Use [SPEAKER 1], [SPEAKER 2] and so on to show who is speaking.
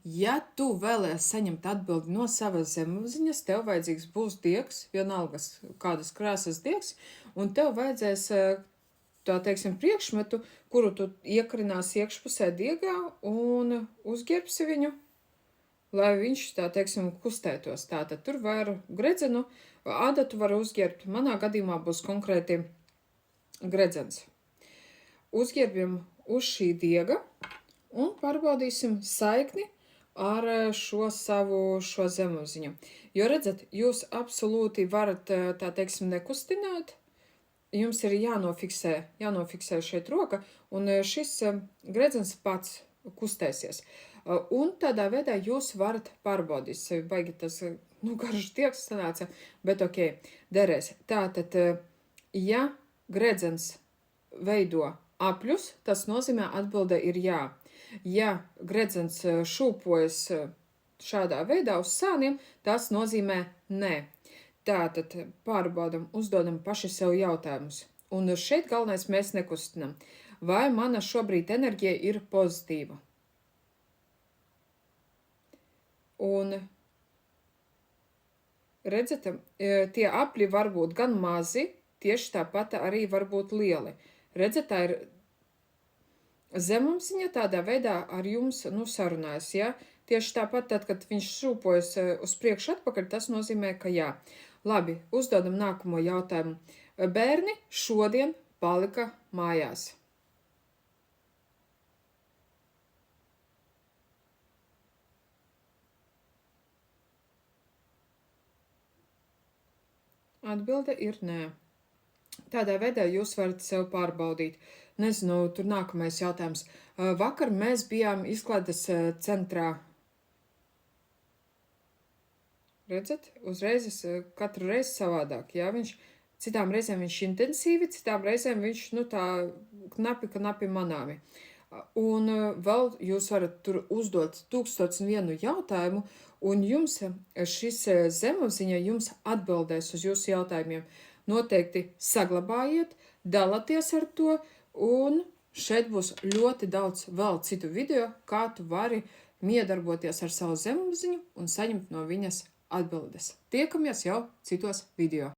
[SPEAKER 1] Ja tu vēlies saņemt atbildi no savas zemapziņas, tev vajadzīgs būs diegs, vienalga kādas krāsas diegs, un tev vajadzēs, tā teiksim, priekšmetu, kuru tu iekrinās iekšpusē diegā un uzģērbsi viņu, lai viņš, tā teiksim, kustētos. Tātad tur var gredzenu, adatu var uzģērbt. Manā gadījumā būs konkrēti gredzens. Uzģērbjam uz šī diega un pārbaudīsim saikni ar šo zemapziņu. Jo, redzat, jūs absolūti varat, tā teiksim, nekustināt. Jums ir jānofiksē šeit roka, un šis gredzens pats kustēsies. Un tādā veidā jūs varat pārbaudīt sevi. Baigi tas, garš tieks sanāca, bet ok, derēs. Tātad, ja gredzens veido apļus, tas nozīmē atbilde ir jā. Ja gredzens šūpojas šādā veidā uz sāniem, tas nozīmē nē. Tātad pārbaudam, uzdodam paši sev jautājumus. Un šeit galvenais mēs nekustinam. Vai mana šobrīd enerģija ir pozitīva? Un redzat, tie apļi var būt gan mazi, tieši tāpat arī var būt lieli. Redzat, tā ir zemapziņa tādā veidā ar jums sarunājas, ja? Tieši tāpat tad, kad viņš šūpojas uz priekšu atpakaļ, tas nozīmē, ka jā. Labi, uzdodam nākamo jautājumu. Bērni šodien palika mājās. Atbilde ir nē. Tādā veidā jūs varat sev pārbaudīt. Nezinu, tur nākamais jautājums. Vakar mēs bijām izklaides centrā. Redzat, uzreiz katru reizi savādāk. Jā, citām reizēm viņš intensīvi, citām reizēm viņš, tā knapi manāmi. Un vēl jūs varat tur uzdot 1001 jautājumu, un jums šis zemapziņa jums atbildēs uz jūsu jautājumiem. Noteikti saglabājiet, dalieties ar to, un šeit būs ļoti daudz vēl citu video, kā tu vari miedarboties ar savu zemapziņu un saņemt no viņas atbildes. Tiekamies jau citos video.